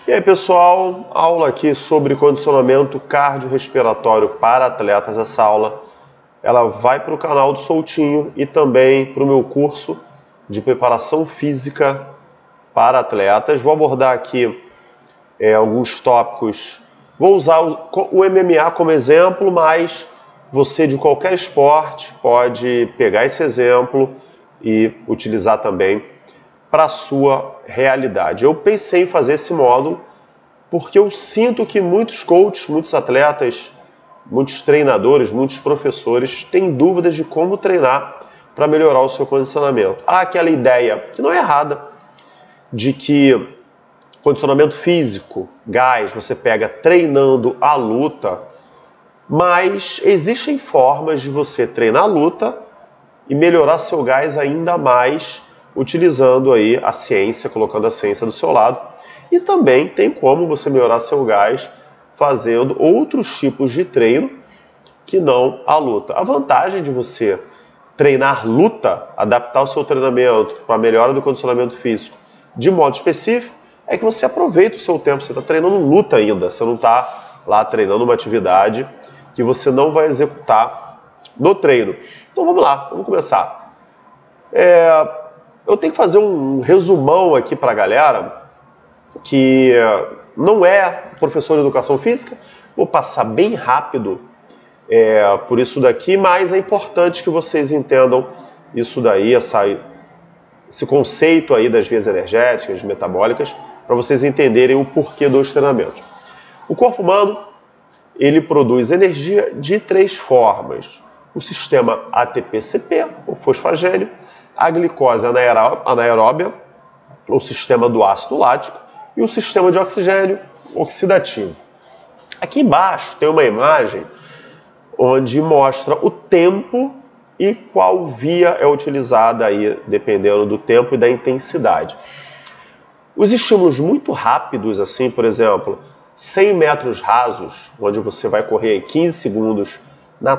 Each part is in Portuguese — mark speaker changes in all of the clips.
Speaker 1: E aí, pessoal, aula aqui sobre condicionamento cardiorrespiratório para atletas. Essa aula ela vai para o canal do Soutinho e também para o meu curso de preparação física para atletas. Vou abordar aqui alguns tópicos. Vou usar o MMA como exemplo, mas você de qualquer esporte pode pegar esse exemplo e utilizar também para a sua realidade. Eu pensei em fazer esse módulo porque eu sinto que muitos coaches, muitos atletas, muitos treinadores, muitos professores têm dúvidas de como treinar para melhorar o seu condicionamento. Há aquela ideia, que não é errada, de que condicionamento físico, gás, você pega treinando a luta, mas existem formas de você treinar a luta e melhorar seu gás ainda mais utilizando aí a ciência, colocando a ciência do seu lado. E também tem como você melhorar seu gás fazendo outros tipos de treino que não a luta. A vantagem de você treinar luta, adaptar o seu treinamento para a melhora do condicionamento físico de modo específico, é que você aproveita o seu tempo. Você está treinando luta ainda, você não está lá treinando uma atividade que você não vai executar no treino. Então vamos lá, vamos começar. Eu tenho que fazer um resumão aqui para a galera que não é professor de educação física. Vou passar bem rápido por isso daqui, mas é importante que vocês entendam isso daí, esse conceito aí das vias energéticas, metabólicas, para vocês entenderem o porquê dos treinamentos. O corpo humano, ele produz energia de três formas. O sistema ATP-CP, o fosfagênio, a glicose anaeróbia, o sistema do ácido lático, e o sistema de oxigênio oxidativo. Aqui embaixo tem uma imagem onde mostra o tempo e qual via é utilizada aí, dependendo do tempo e da intensidade. Os estímulos muito rápidos, assim, por exemplo, 100 metros rasos, onde você vai correr aí 15 segundos na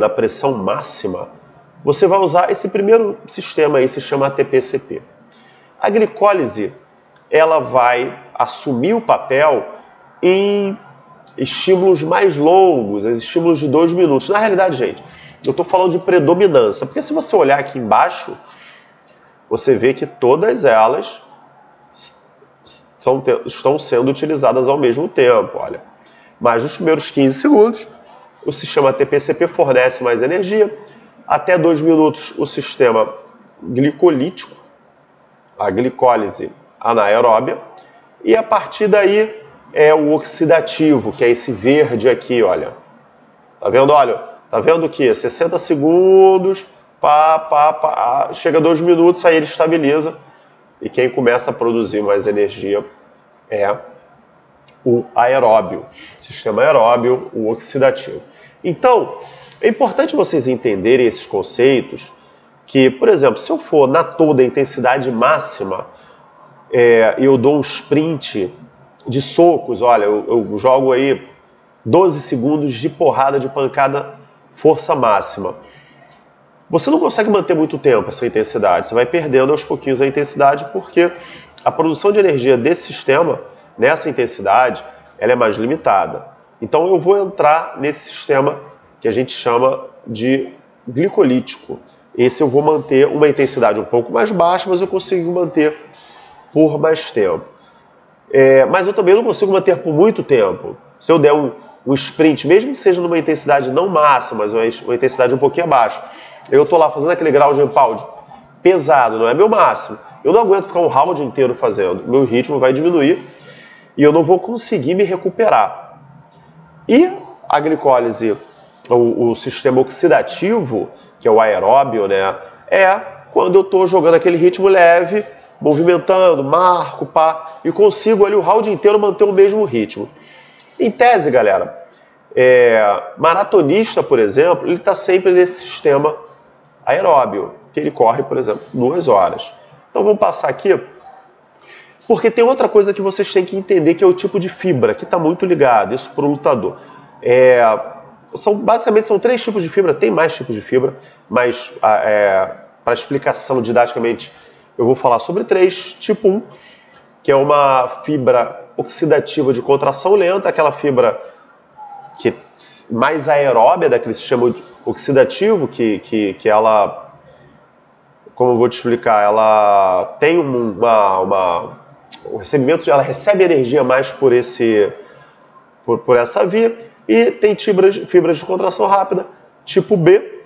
Speaker 1: pressão máxima, você vai usar esse primeiro sistema aí, se chama ATP-CP. A glicólise, ela vai assumir o papel em estímulos mais longos, estímulos de 2 minutos. Na realidade, gente, eu estou falando de predominância, porque se você olhar aqui embaixo, você vê que todas elas estão sendo utilizadas ao mesmo tempo. Olha, mas nos primeiros 15 segundos, o sistema ATP-CP fornece mais energia. Até 2 minutos, o sistema glicolítico, a glicólise anaeróbia. E a partir daí é o oxidativo, que é esse verde aqui, olha. Tá vendo? Olha, tá vendo que 60 segundos, chega a 2 minutos, aí ele estabiliza. E quem começa a produzir mais energia é o aeróbio, sistema aeróbio, o oxidativo. Então, é importante vocês entenderem esses conceitos que, por exemplo, se eu for na toda intensidade máxima e eu dou um sprint de socos, olha, eu jogo aí 12 segundos de porrada, de pancada, força máxima. Você não consegue manter muito tempo essa intensidade, você vai perdendo aos pouquinhos a intensidade porque a produção de energia desse sistema, nessa intensidade, ela é mais limitada. Então eu vou entrar nesse sistema que a gente chama de glicolítico. Esse eu vou manter uma intensidade um pouco mais baixa, mas eu consigo manter por mais tempo. Mas eu também não consigo manter por muito tempo. Se eu der um sprint, mesmo que seja numa intensidade não máxima, mas uma intensidade um pouquinho abaixo, eu estou lá fazendo aquele grau de pound pesado, não é meu máximo. Eu não aguento ficar um round inteiro fazendo. Meu ritmo vai diminuir e eu não vou conseguir me recuperar. E a glicólise, o sistema oxidativo, que é o aeróbio, né, é quando eu estou jogando aquele ritmo leve, movimentando, marco, e consigo ali o round inteiro manter o mesmo ritmo. Em tese, galera, maratonista, por exemplo, ele está sempre nesse sistema aeróbio, que ele corre, por exemplo, 2 horas. Então vamos passar aqui, porque tem outra coisa que vocês têm que entender, que é o tipo de fibra, que está muito ligado, isso para o lutador. Basicamente são 3 tipos de fibra, tem mais tipos de fibra, mas para explicação didaticamente eu vou falar sobre 3. Tipo 1, que é uma fibra oxidativa de contração lenta, aquela fibra que mais aeróbia, daquele sistema oxidativo, que ela, como eu vou te explicar, ela tem o recebimento, ela recebe energia mais por essa via, e tem fibras de contração rápida, tipo B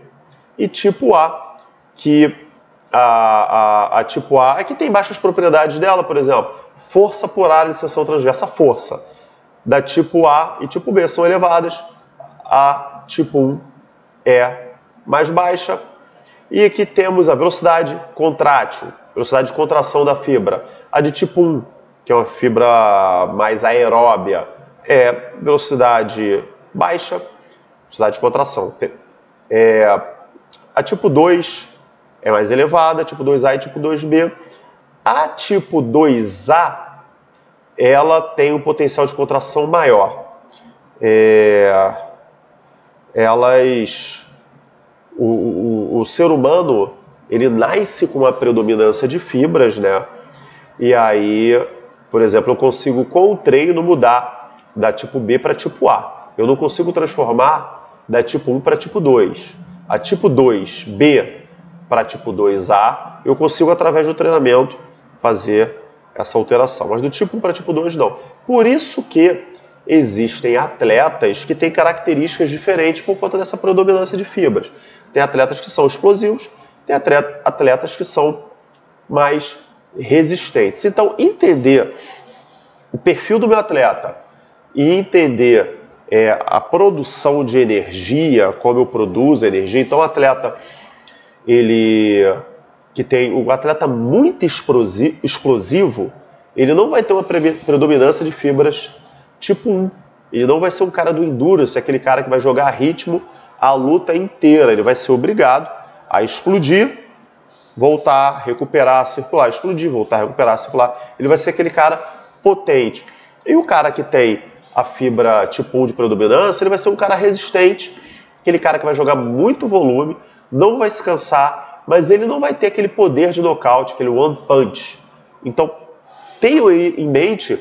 Speaker 1: e tipo A, que a tipo A é que tem baixas propriedades dela, por exemplo, força por área de seção transversa, força da tipo A e tipo B são elevadas, a tipo 1 é mais baixa, e aqui temos a velocidade contrátil, velocidade de contração da fibra, a de tipo 1, que é uma fibra mais aeróbia, é velocidade baixa, velocidade de contração. A tipo 2 é mais elevada, tipo 2A e tipo 2B. A tipo 2A, ela tem um potencial de contração maior. O ser humano, ele nasce com uma predominância de fibras, né? E aí, por exemplo, eu consigo com o treino mudar da tipo B para tipo A. Eu não consigo transformar da tipo 1 para tipo 2. A tipo 2B para tipo 2A, eu consigo, através do treinamento, fazer essa alteração. Mas do tipo 1 para tipo 2, não. Por isso que existem atletas que têm características diferentes por conta dessa predominância de fibras. Tem atletas que são explosivos, tem atletas que são mais resistentes. Então, entender o perfil do meu atleta e entender a produção de energia, como eu produzo energia. Então, o atleta, um atleta muito explosivo, ele não vai ter uma predominância de fibras tipo 1. Ele não vai ser um cara do endurance, aquele cara que vai jogar a ritmo a luta inteira. Ele vai ser obrigado a explodir, voltar, recuperar, circular, explodir, voltar, recuperar, circular. Ele vai ser aquele cara potente. E o cara que tem a fibra tipo 1 de predominância, ele vai ser um cara resistente, aquele cara que vai jogar muito volume, não vai se cansar, mas ele não vai ter aquele poder de nocaute, aquele one punch. Então, tenham em mente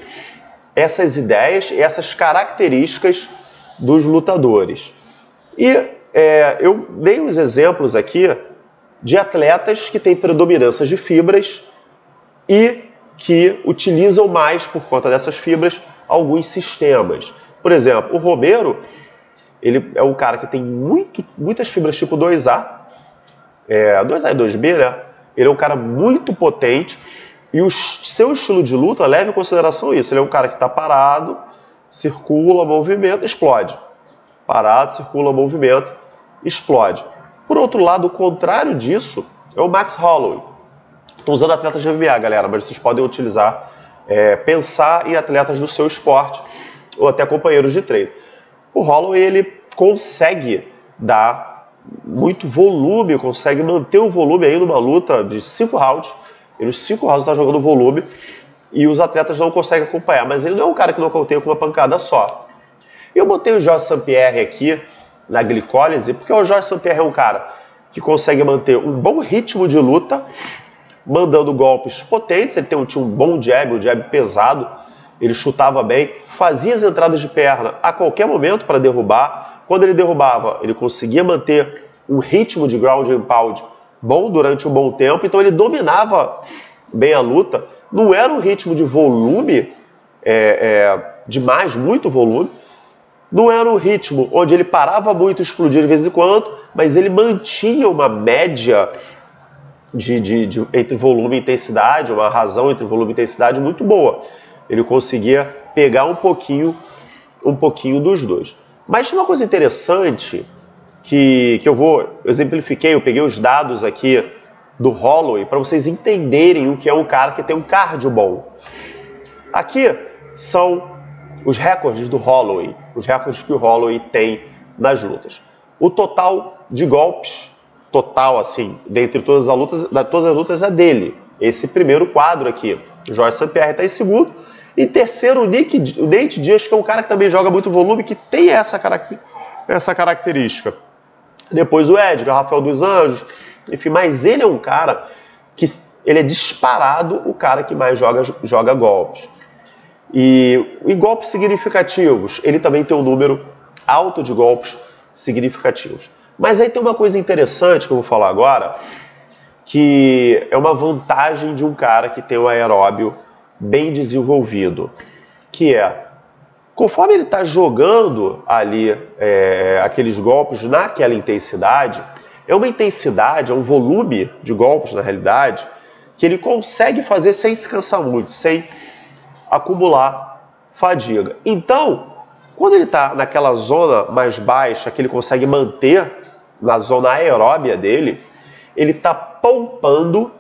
Speaker 1: essas ideias e essas características dos lutadores. E eu dei uns exemplos aqui de atletas que têm predominância de fibras e que utilizam mais, por conta dessas fibras, alguns sistemas. Por exemplo, o Romero, ele é um cara que tem muitas fibras tipo 2A, 2A e 2B, né? Ele é um cara muito potente e o seu estilo de luta leva em consideração isso. Ele é um cara que está parado, circula, movimenta, explode. Parado, circula, movimenta, explode. Por outro lado, o contrário disso é o Max Holloway. Estou usando atletas de MMA, galera, mas vocês podem utilizar, pensar em atletas do seu esporte ou até companheiros de treino. O Holloway, ele consegue dar muito volume, consegue manter o volume aí numa luta de 5 rounds. Ele, nos 5 rounds, está jogando volume e os atletas não conseguem acompanhar. Mas ele não é um cara que nocauteia com uma pancada só. Eu botei o Georges St-Pierre aqui na glicólise porque o Georges St-Pierre é um cara que consegue manter um bom ritmo de luta, mandando golpes potentes. Ele tinha um bom jab, um jab pesado, ele chutava bem, fazia as entradas de perna a qualquer momento para derrubar. Quando ele derrubava, ele conseguia manter um ritmo de ground and pound bom durante um bom tempo, então ele dominava bem a luta. Não era um ritmo de volume, demais, muito volume. Não era um ritmo onde ele parava muito e explodia de vez em quando, mas ele mantinha uma média entre volume e intensidade, uma razão entre volume e intensidade muito boa. Ele conseguia pegar um pouquinho dos dois. Mas tem uma coisa interessante que eu exemplifiquei, eu peguei os dados aqui do Holloway para vocês entenderem o que é um cara que tem um cardio bom. Aqui são os recordes do Holloway, os recordes que o Holloway tem nas lutas. O total de golpes, assim, dentre todas as lutas é dele. Esse primeiro quadro aqui, o Georges St-Pierre está em segundo. Em terceiro, o Nate Diaz, que é um cara que também joga muito volume, que tem essa característica. Depois o Edgar, Rafael dos Anjos, enfim, mas ele é um cara que ele é disparado o cara que mais joga golpes. E em golpes significativos, ele também tem um número alto de golpes significativos. Mas aí tem uma coisa interessante que eu vou falar agora, que é uma vantagem de um cara que tem um aeróbio bem desenvolvido, que é, conforme ele está jogando ali aqueles golpes naquela intensidade, é uma intensidade, é um volume de golpes na realidade, que ele consegue fazer sem se cansar muito, sem acumular fadiga. Então, quando ele está naquela zona mais baixa, que ele consegue manter na zona aeróbia dele, ele está poupando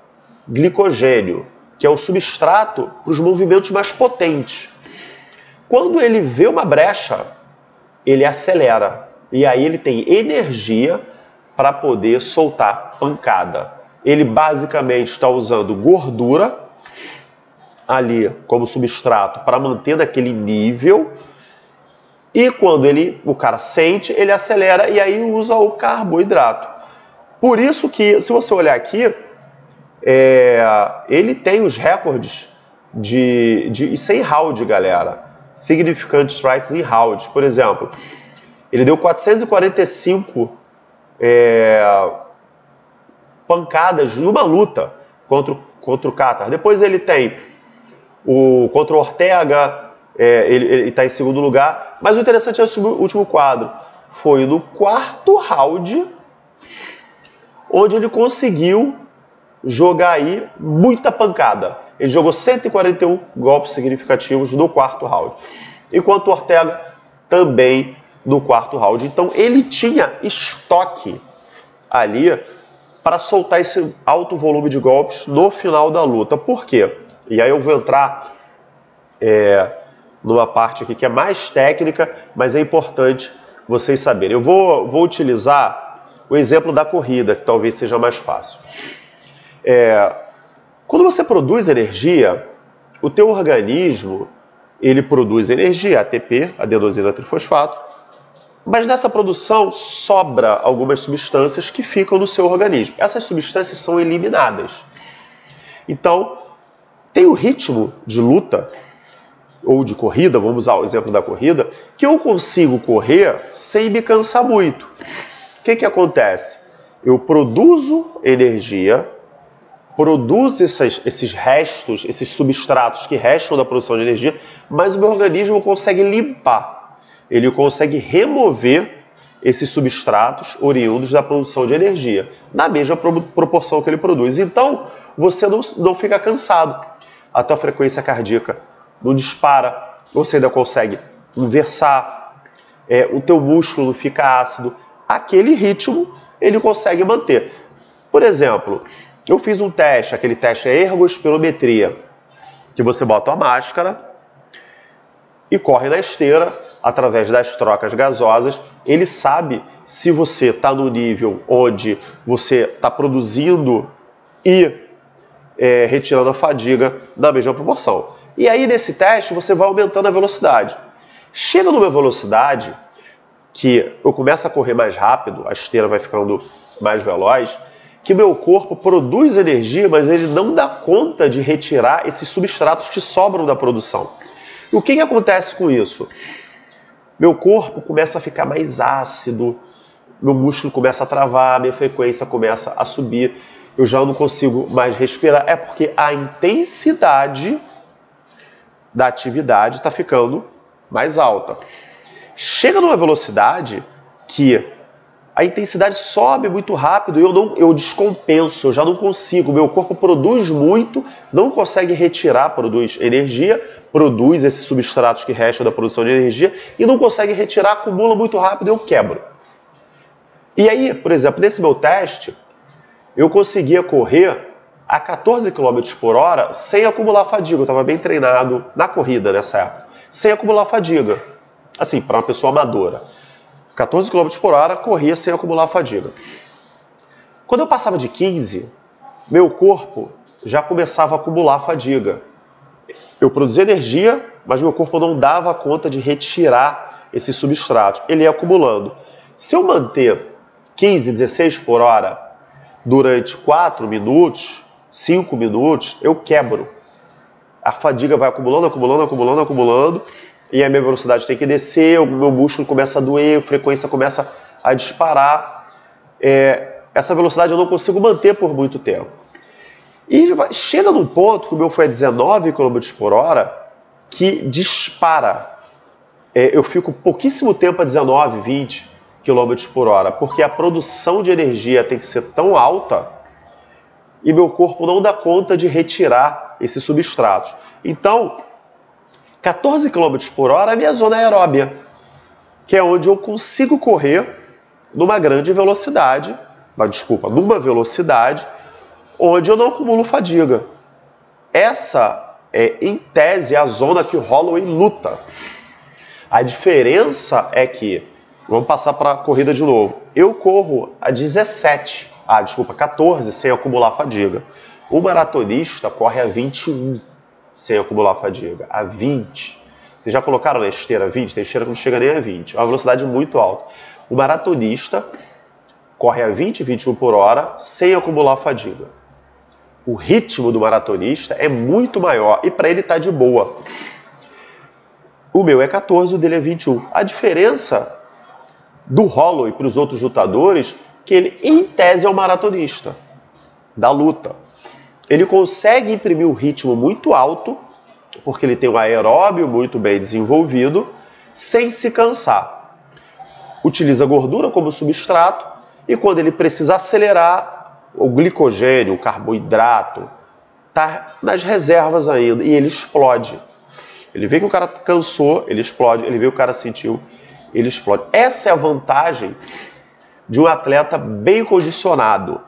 Speaker 1: glicogênio, que é o substrato para os movimentos mais potentes. Quando ele vê uma brecha, ele acelera. E aí ele tem energia para poder soltar pancada. Ele basicamente está usando gordura ali como substrato para manter naquele nível. E quando o cara sente, ele acelera e aí usa o carboidrato. Por isso que, se você olhar aqui, ele tem os recordes de 100 round, galera. Significant strikes em rounds. Por exemplo, ele deu 445 pancadas em uma luta contra o Kattar. Depois ele tem contra o Ortega, ele está em segundo lugar. Mas o interessante é o último quadro. Foi no quarto round onde ele conseguiu jogar aí muita pancada. Ele jogou 141 golpes significativos no quarto round. Enquanto o Ortega também no quarto round. Então ele tinha estoque ali para soltar esse alto volume de golpes no final da luta. Por quê? E aí eu vou entrar numa parte aqui que é mais técnica, mas é importante vocês saberem. Eu vou utilizar o exemplo da corrida, que talvez seja mais fácil. Quando você produz energia, o teu organismo, ele produz energia, ATP, adenosina trifosfato, mas nessa produção sobra algumas substâncias que ficam no seu organismo. Essas substâncias são eliminadas. Então, tem o ritmo de luta, ou de corrida, vamos usar o exemplo da corrida, que eu consigo correr sem me cansar muito. O que acontece? Eu produzo energia, produzo esses restos, esses substratos que restam da produção de energia, mas o meu organismo consegue limpar. Ele consegue remover esses substratos oriundos da produção de energia, na mesma proporção que ele produz. Então, você não fica cansado. A tua frequência cardíaca não dispara, você ainda consegue conversar, o teu músculo não fica ácido. Aquele ritmo ele consegue manter. Por exemplo, eu fiz um teste, aquele teste é ergospirometria, que você bota a máscara e corre na esteira através das trocas gasosas. Ele sabe se você está no nível onde você está produzindo e retirando a fadiga na mesma proporção. E aí nesse teste você vai aumentando a velocidade. Chega numa velocidade que eu começo a correr mais rápido, a esteira vai ficando mais veloz, que meu corpo produz energia, mas ele não dá conta de retirar esses substratos que sobram da produção. E o que acontece com isso? Meu corpo começa a ficar mais ácido, meu músculo começa a travar, minha frequência começa a subir, eu já não consigo mais respirar. É porque a intensidade da atividade está ficando mais alta. Chega numa velocidade que a intensidade sobe muito rápido e eu descompenso, eu já não consigo. Meu corpo produz muito, não consegue retirar, produz energia, produz esses substratos que restam da produção de energia e não consegue retirar, acumula muito rápido e eu quebro. E aí, por exemplo, nesse meu teste, eu conseguia correr a 14 km por hora sem acumular fadiga. Eu estava bem treinado na corrida nessa época, sem acumular fadiga. Assim, para uma pessoa amadora. 14 km por hora, corria sem acumular fadiga. Quando eu passava de 15, meu corpo já começava a acumular fadiga. Eu produzia energia, mas meu corpo não dava conta de retirar esse substrato. Ele ia acumulando. Se eu manter 15, 16 por hora durante 4 minutos, 5 minutos, eu quebro. A fadiga vai acumulando, acumulando, acumulando, acumulando, e a minha velocidade tem que descer, o meu músculo começa a doer, a frequência começa a disparar. Essa velocidade eu não consigo manter por muito tempo. E chega num ponto que o meu foi a 19 km por hora, que dispara. Eu fico pouquíssimo tempo a 19, 20 km por hora, porque a produção de energia tem que ser tão alta e meu corpo não dá conta de retirar esses substratos. Então, 14 km por hora é a minha zona aeróbia, que é onde eu consigo correr numa grande velocidade, numa velocidade onde eu não acumulo fadiga. Essa é, em tese, a zona que o Holloway luta. A diferença é que, vamos passar para a corrida de novo, eu corro a 14 sem acumular fadiga. O maratonista corre a 21 sem acumular fadiga, a 20. Vocês já colocaram na esteira 20? Tem esteira que não chega nem a 20, é uma velocidade muito alta. O maratonista corre a 20, 21 por hora sem acumular fadiga. O ritmo do maratonista é muito maior e para ele está de boa. O meu é 14, o dele é 21. A diferença do Holloway para os outros lutadores, que ele, em tese, é um maratonista da luta. Ele consegue imprimir um ritmo muito alto, porque ele tem um aeróbio muito bem desenvolvido, sem se cansar. Utiliza gordura como substrato e quando ele precisa acelerar, o glicogênio, o carboidrato, está nas reservas ainda e ele explode. Ele vê que o cara cansou, ele explode. Ele vê que o cara sentiu, ele explode. Essa é a vantagem de um atleta bem condicionado.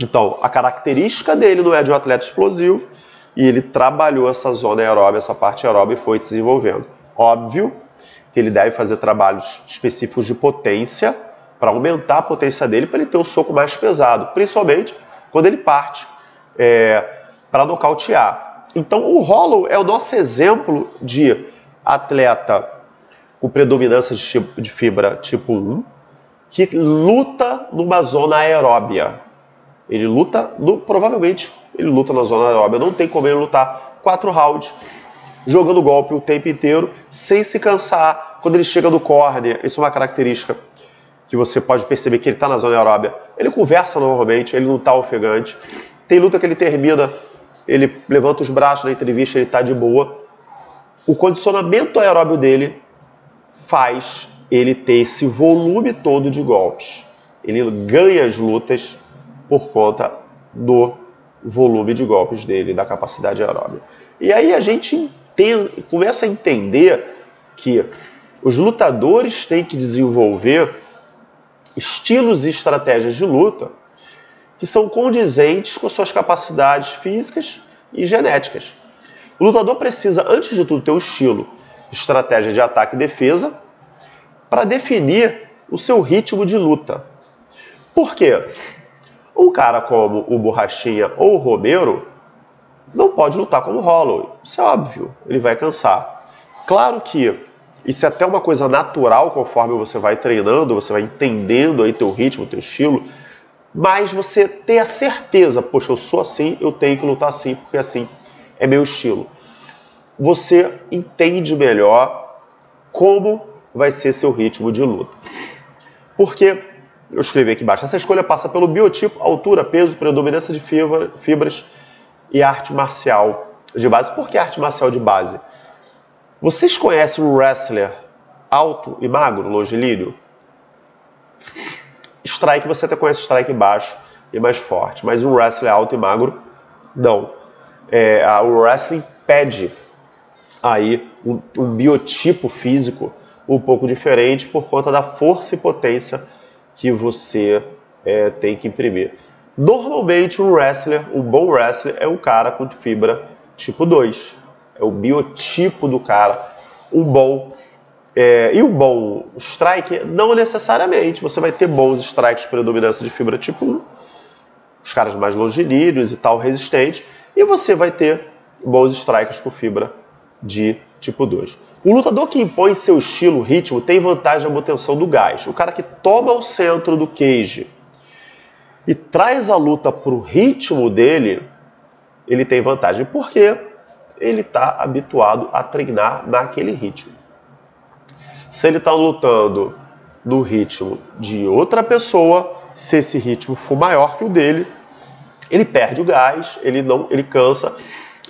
Speaker 1: Então, a característica dele não é de um atleta explosivo e ele trabalhou essa zona aeróbica, essa parte aeróbica e foi se desenvolvendo. Óbvio que ele deve fazer trabalhos específicos de potência para aumentar a potência dele, para ele ter um soco mais pesado, principalmente quando ele parte para nocautear. Então, o Holloway é o nosso exemplo de atleta com predominância de fibra tipo 1, que luta numa zona aeróbia. Ele luta, provavelmente, ele luta na zona aeróbia. Não tem como ele lutar 4 rounds, jogando golpe o tempo inteiro, sem se cansar. Quando ele chega no corner, isso é uma característica que você pode perceber que ele está na zona aeróbia. Ele conversa normalmente, ele não está ofegante. Tem luta que ele termina, ele levanta os braços na entrevista, ele está de boa. O condicionamento aeróbio dele faz ele ter esse volume todo de golpes. Ele ganha as lutas por conta do volume de golpes dele, da capacidade aeróbica. E aí a gente começa a entender que os lutadores têm que desenvolver estilos e estratégias de luta que são condizentes com suas capacidades físicas e genéticas. O lutador precisa, antes de tudo, ter um estilo, estratégia de ataque e defesa, para definir o seu ritmo de luta. Por quê? Um cara como o Borrachinha ou o Romero não pode lutar como o Holloway. Isso é óbvio, ele vai cansar. Claro que isso é até uma coisa natural conforme você vai treinando, você vai entendendo aí teu ritmo, teu estilo, mas você ter a certeza, poxa, eu sou assim, eu tenho que lutar assim, porque assim é meu estilo. Você entende melhor como vai ser seu ritmo de luta. Porque, eu escrevi aqui embaixo, essa escolha passa pelo biotipo, altura, peso, predominância de fibras e arte marcial de base. Por que arte marcial de base? Vocês conhecem um wrestler alto e magro, longilíneo? Strike, você até conhece strike baixo e mais forte, mas um wrestler alto e magro, não. O wrestling pede aí um biotipo físico um pouco diferente por conta da força e potência que você tem que imprimir. Normalmente um bom wrestler é um cara com fibra tipo 2. É o biotipo do cara. E o bom strike, não necessariamente. Você vai ter bons strikes de predominância de fibra tipo 1, os caras mais longilíneos e tal, resistentes, e você vai ter bons strikes com fibra de tipo 2. O lutador que impõe seu estilo, ritmo, tem vantagem na obtenção do gás. O cara que toma o centro do cage e traz a luta para o ritmo dele, ele tem vantagem. Porque ele está habituado a treinar naquele ritmo. Se ele está lutando no ritmo de outra pessoa, se esse ritmo for maior que o dele, ele perde o gás, ele cansa.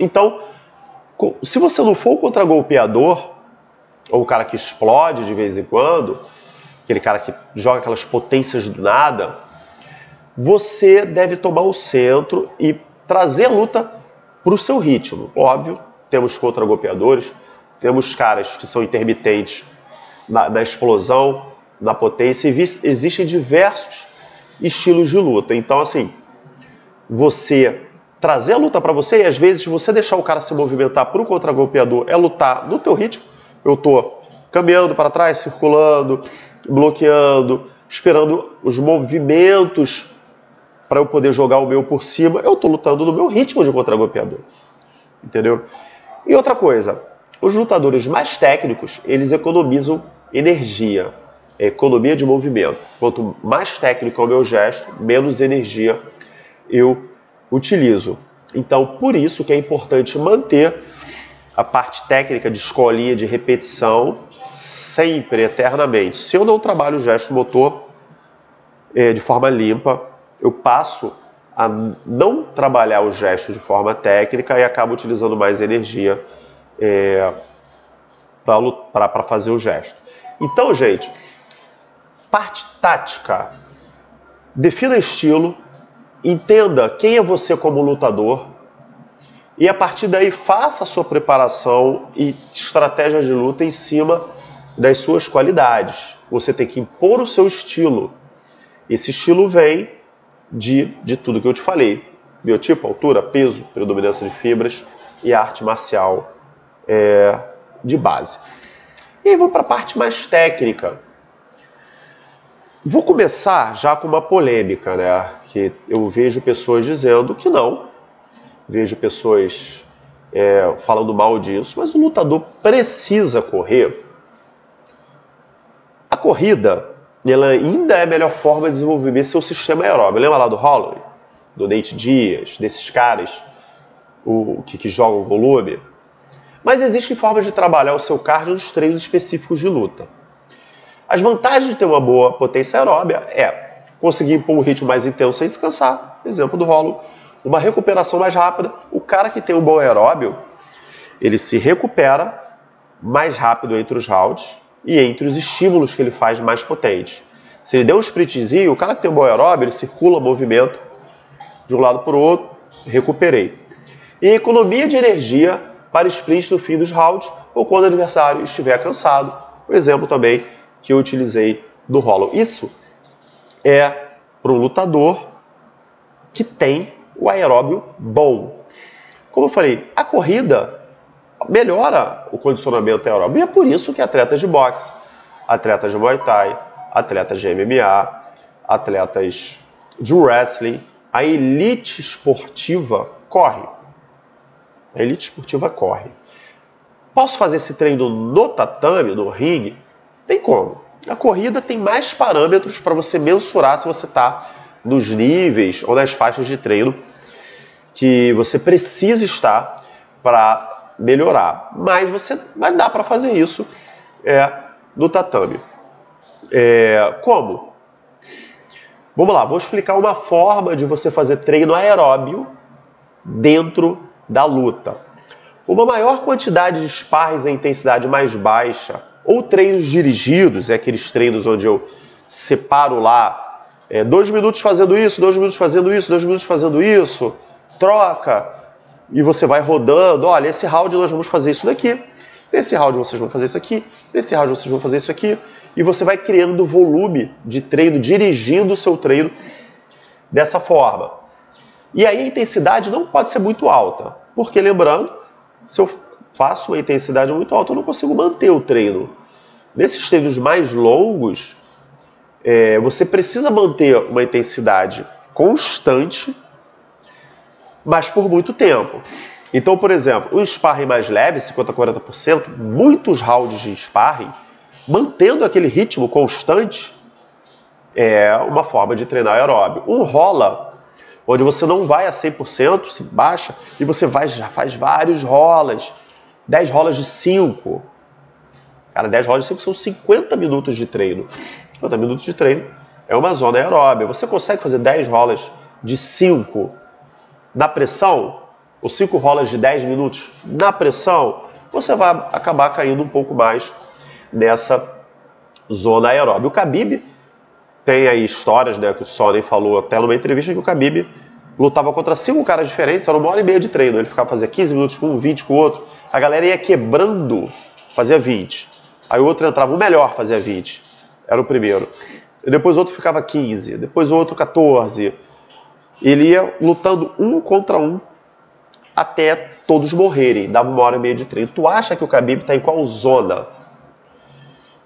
Speaker 1: Então, se você não for o contragolpeador, ou o cara que explode de vez em quando, aquele cara que joga aquelas potências do nada, você deve tomar o centro e trazer a luta para o seu ritmo. Óbvio, temos contragolpeadores, temos caras que são intermitentes na explosão, na potência, e existem diversos estilos de luta. Então, assim, você trazer a luta para você, e às vezes você deixar o cara se movimentar para o contragolpeador é lutar no teu ritmo. Eu estou caminhando para trás, circulando, bloqueando, esperando os movimentos para eu poder jogar o meu por cima. Eu estou lutando no meu ritmo de contragolpeador. Entendeu? E outra coisa, os lutadores mais técnicos, eles economizam energia, economia de movimento. Quanto mais técnico é o meu gesto, menos energia eu utilizo. Então, por isso que é importante manter a parte técnica de escolinha, de repetição, sempre, eternamente. Se eu não trabalho o gesto motor de forma limpa, eu passo a não trabalhar o gesto de forma técnica e acabo utilizando mais energia para fazer o gesto. Então, gente, parte tática. Defina estilo, entenda quem é você como lutador e a partir daí faça a sua preparação e estratégia de luta em cima das suas qualidades. Você tem que impor o seu estilo. Esse estilo vem de tudo que eu te falei. Biotipo, altura, peso, predominância de fibras e arte marcial de base. E aí vamos para a parte mais técnica. Vou começar já com uma polêmica, né? Que eu vejo pessoas dizendo que não. Vejo pessoas falando mal disso, mas o lutador precisa correr. A corrida, ela ainda é a melhor forma de desenvolver seu sistema aeróbio. Lembra lá do Holloway, do Nate Diaz, desses caras que jogam volume? Mas existem formas de trabalhar o seu cardio nos treinos específicos de luta. As vantagens de ter uma boa potência aeróbia é conseguir impor um ritmo mais intenso sem descansar. Exemplo do Holloway. Uma recuperação mais rápida. O cara que tem um bom aeróbio, ele se recupera mais rápido entre os rounds e entre os estímulos que ele faz mais potentes. Se ele der um sprintzinho, o cara que tem um bom aeróbio, ele circula, movimenta de um lado para o outro, recuperei. E economia de energia para sprint no fim dos rounds ou quando o adversário estiver cansado. O exemplo também que eu utilizei do Holloway. Isso é para um lutador que tem o aeróbio bom. Como eu falei, a corrida melhora o condicionamento aeróbio. E é por isso que atletas de boxe, atletas de Muay Thai, atletas de MMA, atletas de wrestling, a elite esportiva corre. A elite esportiva corre. Posso fazer esse treino no tatame, no ringue? Tem como. A corrida tem mais parâmetros para você mensurar se você está nos níveis ou nas faixas de treino que você precisa estar para melhorar. Mas dá para fazer isso no tatame. Como? Vamos lá, vou explicar uma forma de você fazer treino aeróbio dentro da luta. Uma maior quantidade de sparrings em intensidade mais baixa ou treinos dirigidos, aqueles treinos onde eu separo lá 2 minutos fazendo isso, 2 minutos fazendo isso, 2 minutos fazendo isso, troca, e você vai rodando, olha, esse round nós vamos fazer isso daqui, nesse round vocês vão fazer isso aqui, nesse round vocês vão fazer isso aqui, e você vai criando volume de treino, dirigindo o seu treino dessa forma. E aí a intensidade não pode ser muito alta, porque lembrando, se eu faço uma intensidade muito alta, eu não consigo manter o treino. Nesses treinos mais longos, você precisa manter uma intensidade constante, mas por muito tempo. Então, por exemplo, um sparring mais leve, 50% a 40%, muitos rounds de sparring, mantendo aquele ritmo constante, é uma forma de treinar aeróbio. Um rola, onde você não vai a 100%, se baixa, e você já faz vários rolas. 10 rolas de 5. Cara, 10 rolas de 5 são 50 minutos de treino. 50 minutos de treino é uma zona aeróbia. Você consegue fazer 10 rolas de 5 na pressão? Ou 5 rolas de 10 minutos na pressão? Você vai acabar caindo um pouco mais nessa zona aeróbia. O Khabib tem aí histórias, né, que o Sonnen falou até numa entrevista, que o Khabib lutava contra 5 caras diferentes, era 1h30 de treino. Ele ficava fazia 15 minutos com um, 20 com o outro. A galera ia quebrando, fazia 20. Aí o outro entrava, o melhor fazia 20. Era o primeiro. E depois o outro ficava 15. Depois o outro 14. Ele ia lutando um contra um até todos morrerem. Dava 1h30 de treino. Tu acha que o Khabib está em qual zona?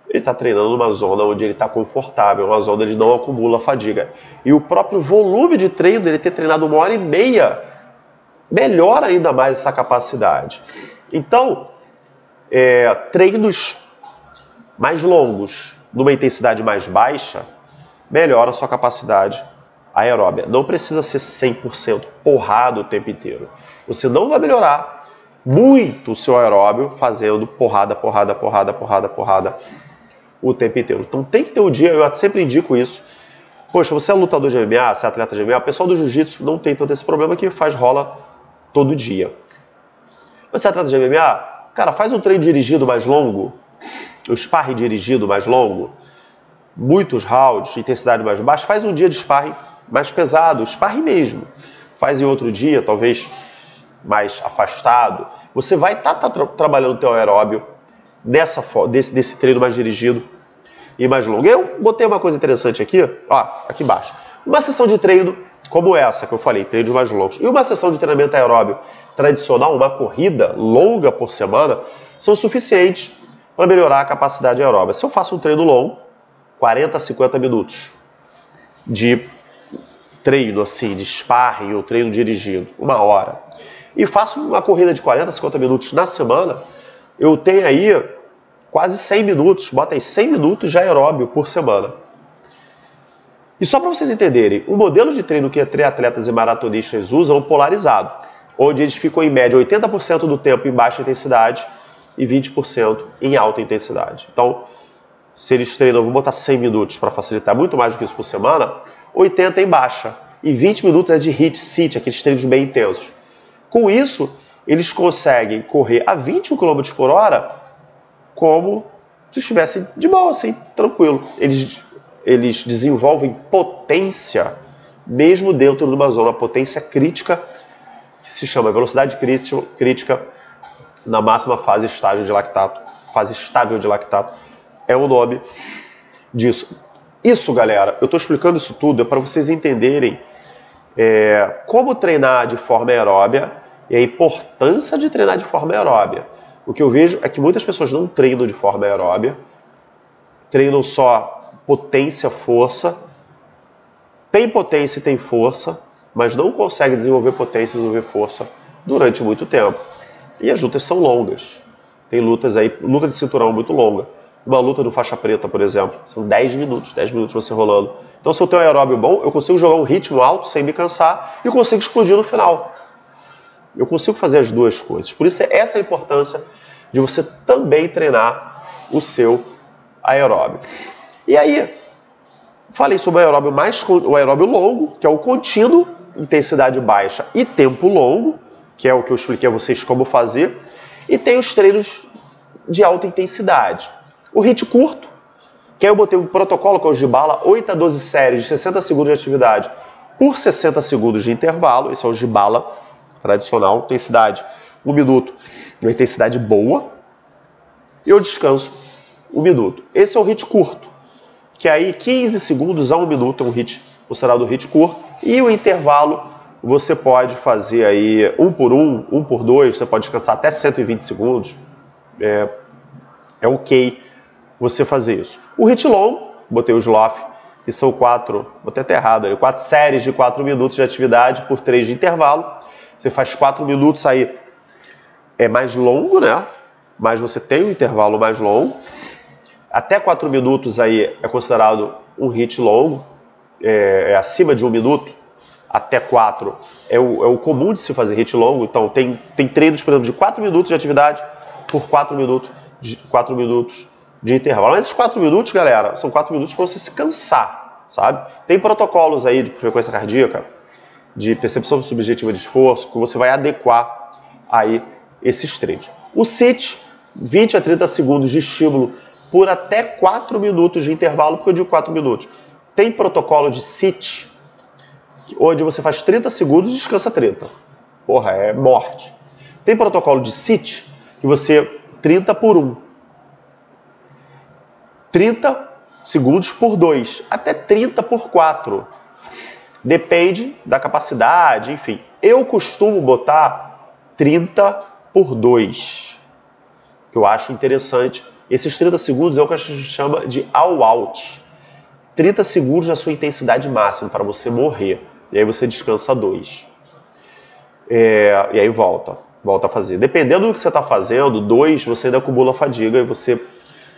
Speaker 1: Ele está treinando numa zona onde ele está confortável, uma zona onde ele não acumula fadiga. E o próprio volume de treino dele ter treinado 1h30 melhora ainda mais essa capacidade. Então, treinos mais longos, numa intensidade mais baixa, melhora a sua capacidade aeróbia. Não precisa ser 100% porrada o tempo inteiro. Você não vai melhorar muito o seu aeróbio fazendo porrada o tempo inteiro. Então tem que ter um dia, eu sempre indico isso. Poxa, você é lutador de MMA, você é atleta de MMA, o pessoal do jiu-jitsu não tem tanto esse problema que faz rola todo dia. Você é atleta de MMA, cara, faz um treino dirigido mais longo, o sparring dirigido mais longo, muitos rounds, intensidade mais baixa, faz um dia de sparring mais pesado, sparring mesmo. Faz em outro dia, talvez mais afastado. Você vai estar trabalhando o teu aeróbio desse treino mais dirigido e mais longo. Eu botei uma coisa interessante aqui, ó, aqui embaixo. Uma sessão de treino como essa que eu falei, treinos mais longos, e uma sessão de treinamento aeróbio tradicional, uma corrida longa por semana, são suficientes para melhorar a capacidade aeróbica. Se eu faço um treino longo, 40 a 50 minutos de treino assim, de sparring ou treino dirigido, 1h, e faço uma corrida de 40 a 50 minutos na semana, eu tenho aí quase 100 minutos, bota aí 100 minutos de aeróbio por semana. E só para vocês entenderem, o modelo de treino que triatletas e maratonistas usam é o polarizado, onde eles ficam em média 80% do tempo em baixa intensidade e 20% em alta intensidade. Então, se eles treinam, vou botar 100 minutos para facilitar, muito mais do que isso por semana, 80 em baixa e 20 minutos é de HIIT, SIT, aqueles treinos bem intensos. Com isso, eles conseguem correr a 21 km por hora como se estivessem de boa, assim, tranquilo. Eles desenvolvem potência mesmo dentro de uma zona, potência crítica, que se chama velocidade crítica na máxima fase estável de lactato, é o nome disso. Isso, galera, eu estou explicando isso tudo para vocês entenderem como treinar de forma aeróbia e a importância de treinar de forma aeróbia. O que eu vejo é que muitas pessoas não treinam de forma aeróbia, treinam só potência, força, tem potência e tem força, mas não consegue desenvolver potência e desenvolver força durante muito tempo. E as lutas são longas. Tem lutas aí, luta de cinturão muito longa. Uma luta do faixa preta, por exemplo, são 10 minutos você rolando. Então, se eu tenho um aeróbio bom, eu consigo jogar um ritmo alto sem me cansar e eu consigo explodir no final. Eu consigo fazer as duas coisas. Por isso, essa é a importância de você também treinar o seu aeróbio. E aí, falei sobre o aeróbio longo, que é o contínuo, intensidade baixa e tempo longo, que é o que eu expliquei a vocês como fazer. E tem os treinos de alta intensidade. O HIIT curto, que aí eu botei um protocolo que é o Gibala, 8 a 12 séries de 60 segundos de atividade por 60 segundos de intervalo. Esse é o Gibala tradicional, intensidade 1 minuto, uma intensidade boa. E eu descanso 1 minuto. Esse é o HIIT curto, que aí 15 segundos a 1 minuto é um HIIT considerado HIIT curto. E o intervalo você pode fazer aí 1 por 1, 1 por 2, você pode descansar até 120 segundos. É ok você fazer isso. O HIIT longo, botei o Sloth, que são 4, botei até errado ali, 4 séries de 4 minutos de atividade por 3 de intervalo. Você faz 4 minutos aí, é mais longo, né? Mas você tem um intervalo mais longo. Até 4 minutos aí é considerado um HIIT longo, acima de 1 minuto, até 4 é o comum de se fazer HIIT longo. Então tem treinos, por exemplo, de 4 minutos de atividade por 4 minutos de intervalo. Mas esses 4 minutos, galera, são 4 minutos para você se cansar, sabe? Tem protocolos aí de frequência cardíaca, de percepção subjetiva de esforço, que você vai adequar aí esses treinos. O CIT, 20 a 30 segundos de estímulo por até 4 minutos de intervalo, porque eu digo 4 minutos. Tem protocolo de CIT, onde você faz 30 segundos e descansa 30. Porra, é morte. Tem protocolo de CIT, que você 30 por 1. 30 segundos por 2, até 30 por 4. Depende da capacidade, enfim. Eu costumo botar 30 por 2, que eu acho interessante. Esses 30 segundos é o que a gente chama de all out. 30 segundos na sua intensidade máxima para você morrer. E aí você descansa 2. E aí volta a fazer. Dependendo do que você está fazendo, 2 você ainda acumula fadiga e você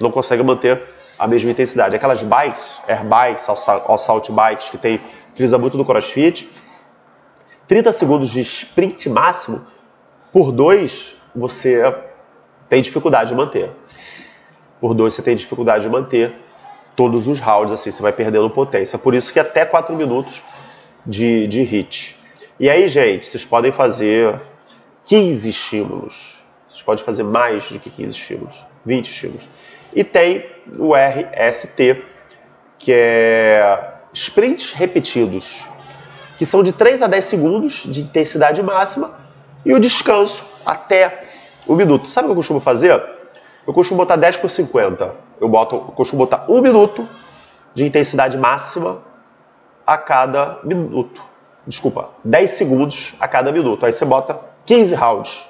Speaker 1: não consegue manter a mesma intensidade. Aquelas bikes, air bikes, assault bikes, que utiliza muito no CrossFit, 30 segundos de sprint máximo por 2 você tem dificuldade de manter. Por 2 você tem dificuldade de manter todos os rounds, assim, você vai perdendo potência. Por isso que até 4 minutos de HIIT. E aí, gente, vocês podem fazer 15 estímulos. Vocês podem fazer mais do que 15 estímulos, 20 estímulos. E tem o RST, que é sprints repetidos, que são de 3 a 10 segundos de intensidade máxima e o descanso até 1 minuto. Sabe o que eu costumo fazer? Eu costumo botar 10 por 50. Eu costumo botar 1 minuto de intensidade máxima a cada minuto. Desculpa, 10 segundos a cada minuto. Aí você bota 15 rounds,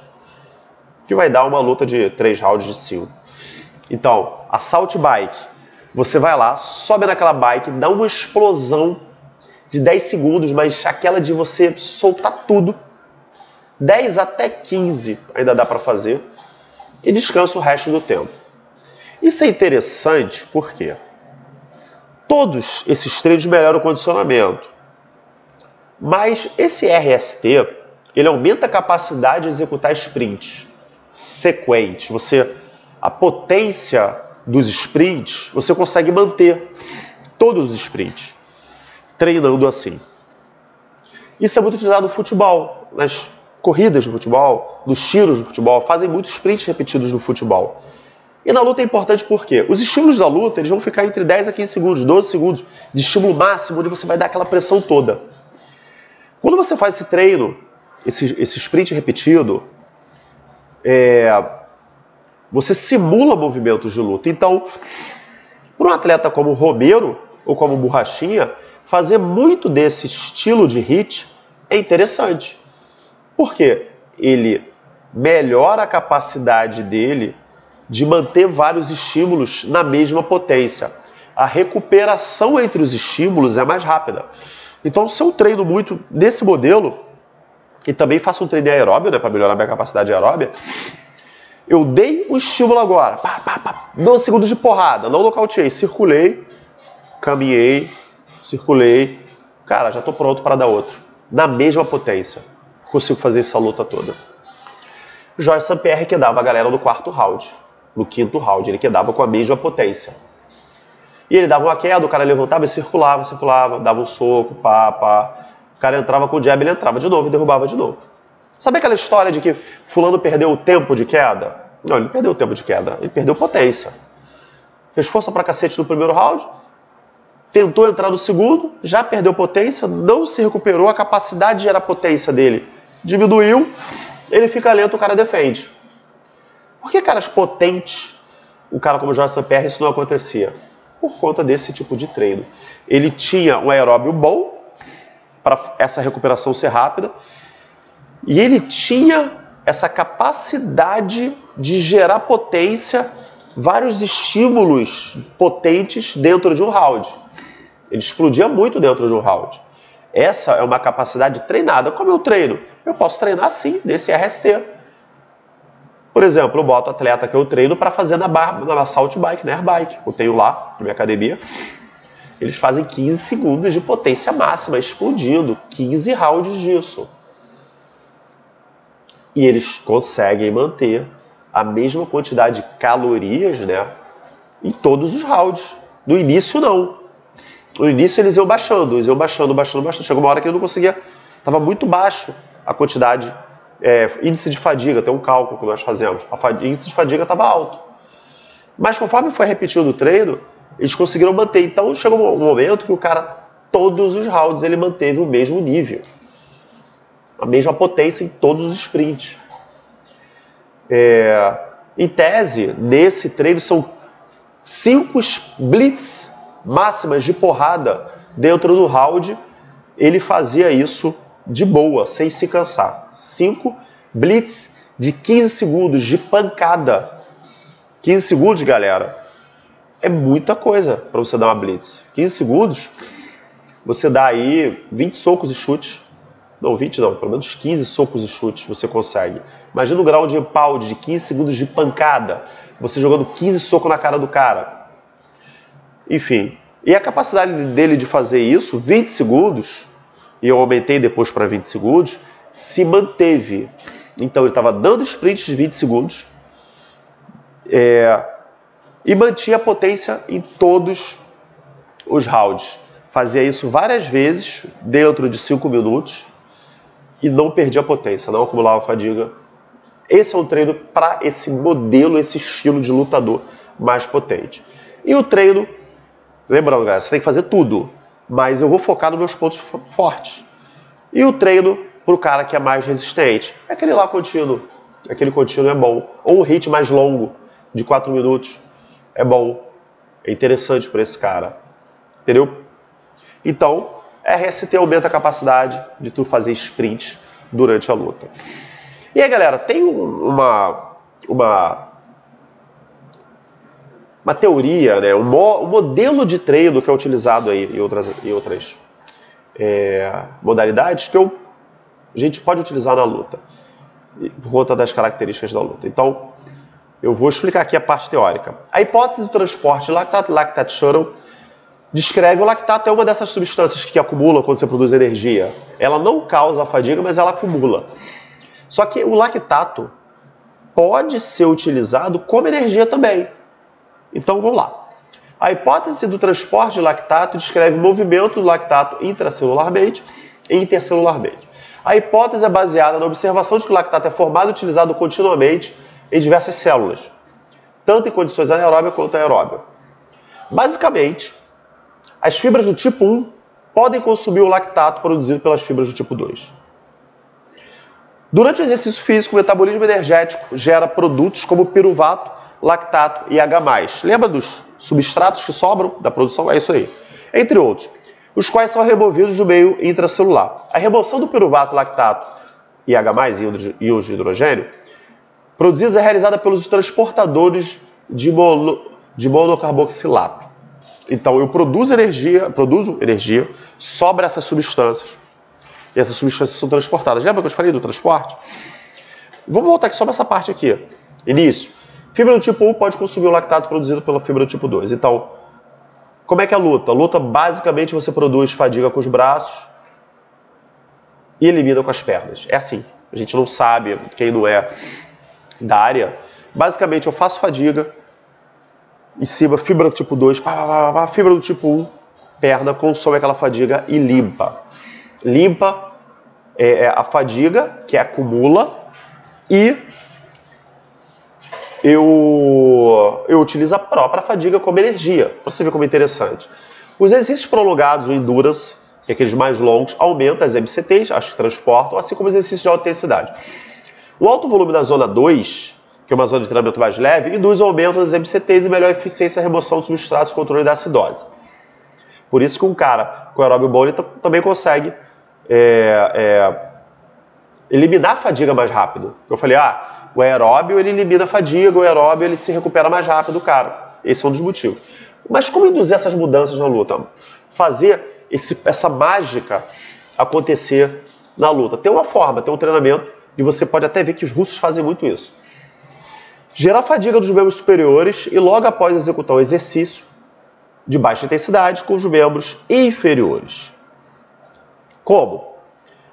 Speaker 1: que vai dar uma luta de 3 rounds de 5. Então, assault bike. Você vai lá, sobe naquela bike, dá uma explosão de 10 segundos, mas aquela de você soltar tudo. 10 até 15 ainda dá para fazer. E descansa o resto do tempo. Isso é interessante porque todos esses treinos melhoram o condicionamento. Mas esse RST, ele aumenta a capacidade de executar sprints sequentes. A potência dos sprints, você consegue manter todos os sprints, treinando assim. Isso é muito utilizado no futebol, nas corridas de futebol, nos tiros de futebol, fazem muitos sprints repetidos no futebol. E na luta é importante porque os estímulos da luta eles vão ficar entre 10 a 15 segundos, 12 segundos de estímulo máximo, onde você vai dar aquela pressão toda. Quando você faz esse treino, esse sprint repetido, você simula movimentos de luta. Então, para um atleta como o Romero ou como o Borrachinha, fazer muito desse estilo de HIIT é interessante. Porque ele melhora a capacidade dele de manter vários estímulos na mesma potência. A recuperação entre os estímulos é mais rápida. Então, se eu treino muito nesse modelo, e também faço um treino aeróbio, né, para melhorar a minha capacidade aeróbia, eu dei o estímulo agora, 12 segundos de porrada, não nocauteei, circulei, caminhei, circulei, cara, já estou pronto para dar outro. Na mesma potência, consigo fazer essa luta toda. Jorge St-Pierre quedava a galera no 4º round, no 5º round, ele quedava com a mesma potência. E ele dava uma queda, o cara levantava e circulava, dava um soco, O cara entrava com o jab, ele entrava de novo e derrubava de novo. Sabe aquela história de que fulano perdeu o tempo de queda? Não, ele não perdeu o tempo de queda, ele perdeu potência. Fez força pra cacete no primeiro round, tentou entrar no segundo, já perdeu potência, não se recuperou, a capacidade de gerar potência dele diminuiu, ele fica lento, o cara defende. Por que caras potentes, um cara como o Jorge St-Pierre, isso não acontecia? Por conta desse tipo de treino. Ele tinha um aeróbio bom, para essa recuperação ser rápida, e ele tinha essa capacidade de gerar potência, vários estímulos potentes dentro de um round. Ele explodia muito dentro de um round. Essa é uma capacidade treinada. Como eu treino? Eu posso treinar sim, nesse RST. Por exemplo, eu boto o atleta que eu treino para fazer na Salt Bike, na Air Bike. Eu tenho lá, na minha academia. Eles fazem 15 segundos de potência máxima, explodindo. 15 rounds disso. E eles conseguem manter a mesma quantidade de calorias, né, em todos os rounds. No início, não. No início, eles iam baixando. Chegou uma hora que ele não conseguia. Estava muito baixo a quantidade. Índice de fadiga, tem um cálculo que nós fazemos. Índice de fadiga estava alto. Mas conforme foi repetindo o treino, eles conseguiram manter. Então chegou um momento que o cara, todos os rounds, ele manteve o mesmo nível. A mesma potência em todos os sprints. Em tese, nesse treino, são 5 blitz máximas de porrada dentro do round. Ele fazia isso de boa, sem se cansar. 5 blitz de 15 segundos de pancada. 15 segundos, galera, é muita coisa para você dar uma blitz. 15 segundos, você dá aí 20 socos e chutes. Não, 20 não, pelo menos 15 socos e chutes você consegue. Imagina o grau de pound de 15 segundos de pancada, você jogando 15 socos na cara do cara. Enfim, e a capacidade dele de fazer isso, 20 segundos, e eu aumentei depois para 20 segundos, se manteve. Então ele estava dando sprints de 20 segundos e mantinha a potência em todos os rounds. Fazia isso várias vezes, dentro de 5 minutos, e não perdia a potência, não acumulava fadiga. Esse é um treino para esse modelo, esse estilo de lutador mais potente. E o treino, lembrando, galera, você tem que fazer tudo, mas eu vou focar nos meus pontos fortes. E o treino para o cara que é mais resistente, é aquele lá contínuo. Aquele contínuo é bom. Ou um hit mais longo, de 4 minutos, é bom. É interessante para esse cara. Entendeu? Então, RST aumenta a capacidade de tu fazer sprint durante a luta. E aí, galera, tem uma teoria, né? Um modelo de treino que é utilizado aí em outras modalidades que a gente pode utilizar na luta, por conta das características da luta. Então, eu vou explicar aqui a parte teórica. A hipótese do transporte de lactato, lactate shuttle, descreve o lactato é uma dessas substâncias que acumula quando você produz energia. Ela não causa fadiga, mas ela acumula. Só que o lactato pode ser utilizado como energia também. Então vamos lá. A hipótese do transporte de lactato descreve o movimento do lactato intracelularmente e intercelularmente. A hipótese é baseada na observação de que o lactato é formado e utilizado continuamente em diversas células, tanto em condições anaeróbias quanto aeróbias. Basicamente, as fibras do tipo 1 podem consumir o lactato produzido pelas fibras do tipo 2. Durante o exercício físico, o metabolismo energético gera produtos como piruvato, lactato e H+. Lembra dos substratos que sobram da produção? É isso aí. Entre outros, os quais são removidos do meio intracelular. A remoção do piruvato, lactato e H+, íons de hidrogênio, produzidos é realizada pelos transportadores de monocarboxilato. Então eu produzo energia, sobra essas substâncias. E essas substâncias são transportadas. Lembra que eu te falei do transporte? Vamos voltar aqui só nessa parte aqui. Início. Fibra do tipo 1 pode consumir o lactato produzido pela fibra do tipo 2. Então, como é que é a luta? A luta, basicamente, você produz fadiga com os braços e elimina com as pernas. É assim. A gente não sabe, quem não é da área. Basicamente, eu faço fadiga, em cima, fibra do tipo 2, fibra do tipo 1, perna, consome aquela fadiga e limpa. Limpa a fadiga, que acumula, e eu utilizo a própria fadiga como energia, para você ver como é interessante. Os exercícios prolongados, o endurance, que é aqueles mais longos, aumentam as MCTs, as que transportam, assim como os exercícios de alta intensidade. O alto volume da zona 2, que é uma zona de treinamento mais leve, induz o aumento das MCTs e melhor eficiência na remoção de substratos e controle da acidose. Por isso que um cara com aeróbio bom, ele também consegue eliminar a fadiga mais rápido. Eu falei, o aeróbio ele elimina a fadiga, o aeróbio ele se recupera mais rápido, cara. Esse é um dos motivos. Mas como induzir essas mudanças na luta? Fazer essa mágica acontecer na luta. Tem uma forma, tem um treinamento, e você pode até ver que os russos fazem muito isso. Gerar fadiga dos membros superiores e logo após executar um exercício de baixa intensidade com os membros inferiores. Como?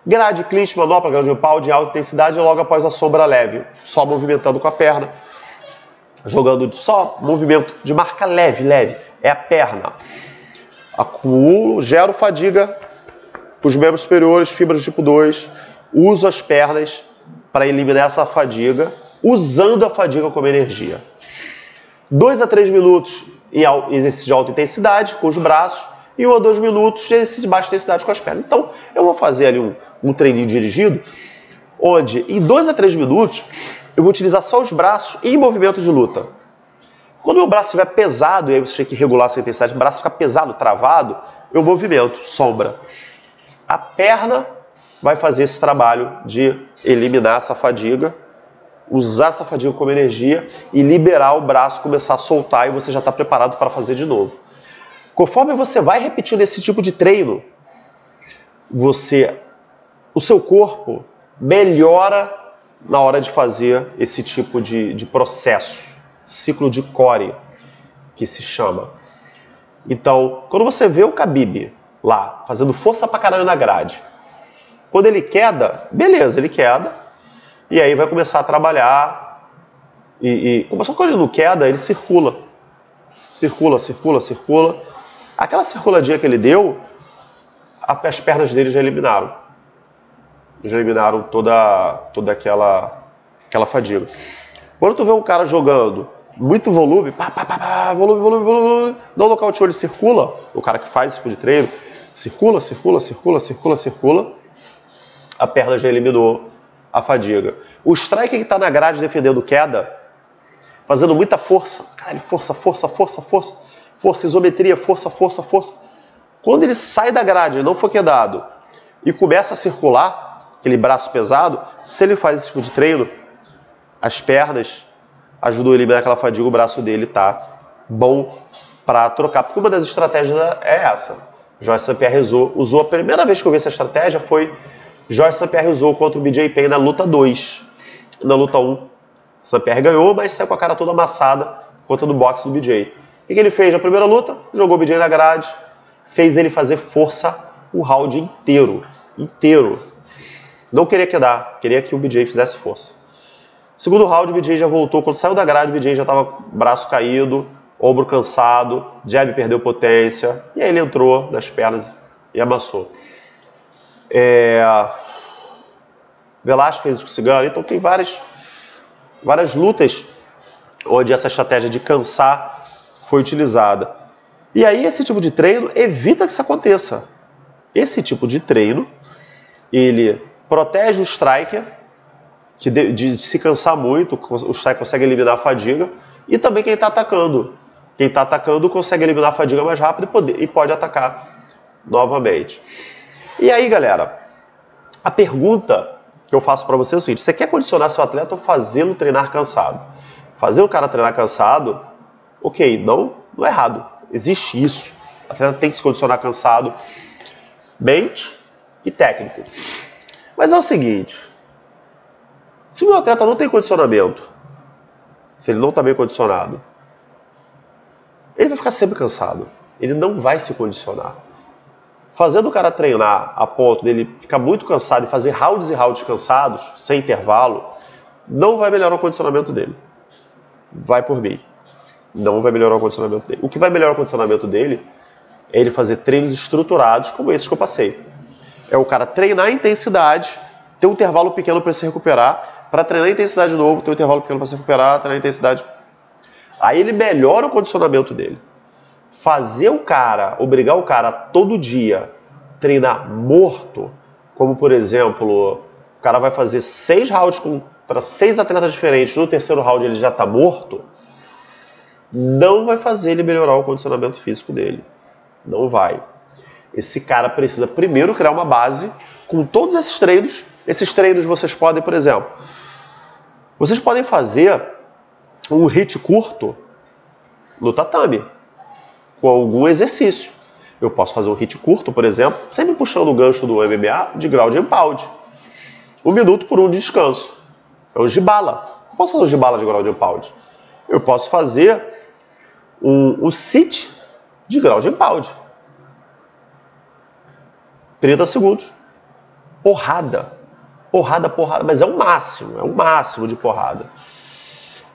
Speaker 1: Grade, clinch, manopla, grade de pau de alta intensidade e logo após a sombra leve, só movimentando com a perna, jogando só movimento de marca leve, é a perna. Acumulo, gero fadiga os membros superiores, fibras tipo 2, uso as pernas para eliminar essa fadiga, usando a fadiga como energia. 2 a 3 minutos em exercício de alta intensidade com os braços e 1 a 2 minutos de exercício de baixa intensidade com as pernas. Então, eu vou fazer ali um treininho dirigido, onde em 2 a 3 minutos eu vou utilizar só os braços em movimento de luta. Quando o meu braço estiver pesado, e aí você tem que regular essa intensidade, o braço fica pesado, travado, eu movimento, sombra. A perna vai fazer esse trabalho de eliminar essa fadiga, usar essa fadiga como energia e liberar o braço, começar a soltar e você já está preparado para fazer de novo. Conforme você vai repetindo esse tipo de treino, o seu corpo melhora na hora de fazer esse tipo de processo, ciclo de Cori, que se chama. Então, quando você vê o Khabib lá, fazendo força pra caralho na grade, quando ele queda, beleza, ele queda, e aí vai começar a trabalhar, só que quando ele não queda, ele circula. Circula. Aquela circuladinha que ele deu, as pernas dele já eliminaram. Toda aquela fadiga. Quando tu vê um cara jogando muito volume, volume, dá um nocaute, ele circula, o cara que faz esse tipo de treino, circula, a perna já eliminou a fadiga. O striker que está na grade defendendo queda, fazendo muita força, caralho, força, isometria, força. Quando ele sai da grade, não for quedado, e começa a circular, aquele braço pesado, se ele faz esse tipo de treino, as pernas ajudam a eliminar aquela fadiga, o braço dele tá bom para trocar. Porque uma das estratégias é essa. Georges St-Pierre usou, a primeira vez que eu vi essa estratégia foi Georges St-Pierre usou contra o BJ Penn na luta 2. Na luta 1, St-Pierre ganhou, mas saiu com a cara toda amassada contra do boxe do BJ. O que ele fez na primeira luta? Jogou o BJ na grade, fez ele fazer força o round inteiro. Não queria quedar, queria que o BJ fizesse força. Segundo round, o BJ já voltou. Quando saiu da grade, o BJ já estava braço caído, ombro cansado, jab perdeu potência, e aí ele entrou nas pernas e amassou. Velasco fez isso com o Cigano, então tem várias lutas onde essa estratégia de cansar foi utilizada. E aí esse tipo de treino evita que isso aconteça. Esse tipo de treino, ele protege o striker de se cansar muito, o striker consegue eliminar a fadiga, e também quem está atacando. Quem está atacando consegue eliminar a fadiga mais rápido e pode atacar novamente. E aí, galera, a pergunta que eu faço para você é o seguinte: você quer condicionar seu atleta ou fazê-lo treinar cansado? Fazer o cara treinar cansado, ok, não é errado. Existe isso. O atleta tem que se condicionar cansado, mente e técnico. Mas é o seguinte: se o meu atleta não tem condicionamento, se ele não está bem condicionado, ele vai ficar sempre cansado. Ele não vai se condicionar. Fazendo o cara treinar a ponto dele ficar muito cansado e fazer rounds e rounds cansados, sem intervalo, não vai melhorar o condicionamento dele. Vai por mim. Não vai melhorar o condicionamento dele. O que vai melhorar o condicionamento dele é ele fazer treinos estruturados como esses que eu passei. É o cara treinar a intensidade, ter um intervalo pequeno para se recuperar, para treinar a intensidade de novo, ter um intervalo pequeno para se recuperar, treinar a intensidade. Aí ele melhora o condicionamento dele. Fazer o cara, obrigar o cara todo dia treinar morto, como por exemplo, o cara vai fazer 6 rounds contra 6 atletas diferentes, no terceiro round ele já está morto, não vai fazer ele melhorar o condicionamento físico dele. Não vai. Esse cara precisa primeiro criar uma base com todos esses treinos. Esses treinos vocês podem, por exemplo, vocês podem fazer um HIIT curto no tatame, com algum exercício. Eu posso fazer um HIIT curto, por exemplo, sempre puxando o gancho do MMA de ground and pound. 1 minuto por 1 de descanso. É um gibala. Posso fazer de bala de ground and pound. Eu posso fazer um sit de ground and pound. 30 segundos. Porrada. Porrada, porrada. Mas é o máximo de porrada.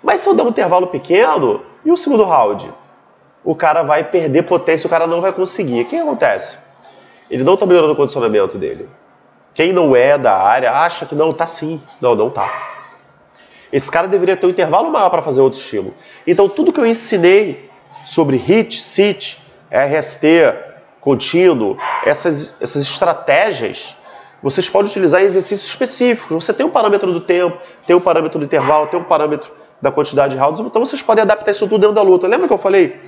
Speaker 1: Mas se eu der um intervalo pequeno, e o segundo round? O cara vai perder potência, o cara não vai conseguir. O que acontece? Ele não está melhorando o condicionamento dele. Quem não é da área acha que não, tá sim. Não, não tá. Esse cara deveria ter um intervalo maior para fazer outro estilo. Então tudo que eu ensinei sobre HIIT, SIT, RST, contínuo, essas estratégias, vocês podem utilizar em exercícios específicos. Você tem um parâmetro do tempo, tem um parâmetro do intervalo, tem um parâmetro da quantidade de rounds, então vocês podem adaptar isso tudo dentro da luta. Lembra que eu falei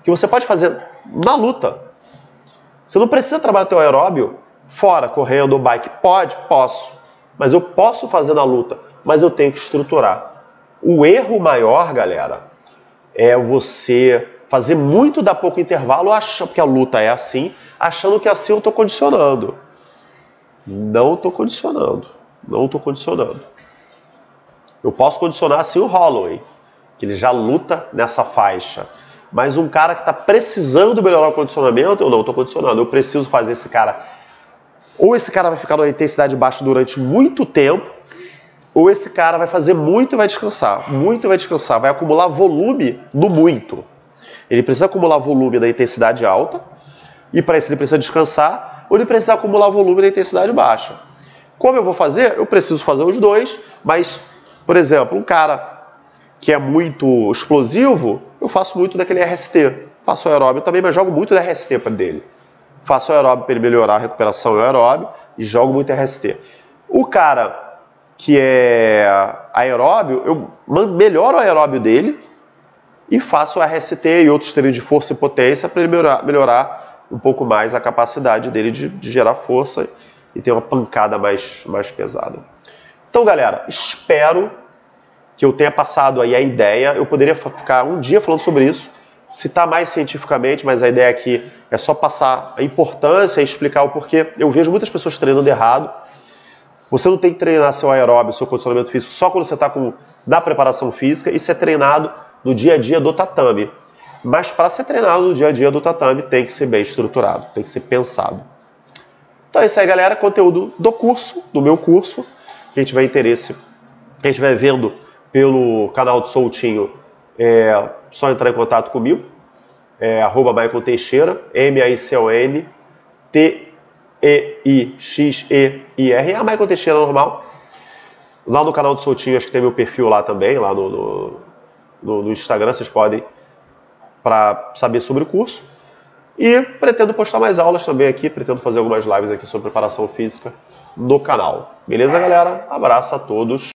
Speaker 1: que você pode fazer na luta? Você não precisa trabalhar teu aeróbio fora, correndo ou bike. Pode, posso. Mas eu posso fazer na luta, mas eu tenho que estruturar. O erro maior, galera, é você fazer muito da pouco intervalo, achando que a luta é assim, achando que assim eu estou condicionando. Não estou condicionando. Não estou condicionando. Eu posso condicionar assim o Holloway, que ele já luta nessa faixa. Mas um cara que está precisando melhorar o condicionamento, eu não estou condicionando. Eu preciso fazer esse cara... Ou esse cara vai ficar numa intensidade baixa durante muito tempo, ou esse cara vai fazer muito e vai descansar. Muito e vai descansar. Vai acumular volume no muito. Ele precisa acumular volume na intensidade alta, e para isso ele precisa descansar, ou ele precisa acumular volume na intensidade baixa. Como eu vou fazer? Eu preciso fazer os dois, mas, por exemplo, um cara que é muito explosivo, eu faço muito daquele RST. Faço aeróbio também, mas jogo muito da RST para dele. Faço aeróbio para ele melhorar a recuperação e o aeróbio, e jogo muito RST. O cara que é aeróbio, eu melhoro o aeróbio dele e faço o RST e outros treinos de força e potência para ele melhorar um pouco mais a capacidade dele de gerar força e ter uma pancada mais pesada. Então, galera, espero que eu tenha passado aí a ideia. Eu poderia ficar um dia falando sobre isso, citar mais cientificamente, mas a ideia aqui é só passar a importância e explicar o porquê. Eu vejo muitas pessoas treinando errado. Você não tem que treinar seu aeróbio, seu condicionamento físico só quando você está na preparação física. Isso é treinado no dia a dia do tatame. Mas para ser treinado no dia a dia do tatame tem que ser bem estruturado, tem que ser pensado. Então é isso aí, galera. Conteúdo do curso, do meu curso. Quem tiver interesse, quem estiver vendo pelo canal do Soutinho, é só entrar em contato comigo. @Maicon Teixeira, MAICON-TEIXEIR. É a Maicon Teixeira normal. Lá no canal do Soutinho, acho que tem meu perfil lá também, lá no Instagram, vocês podem, para saber sobre o curso. E pretendo postar mais aulas também aqui, pretendo fazer algumas lives aqui sobre preparação física no canal. Beleza, galera? Abraço a todos.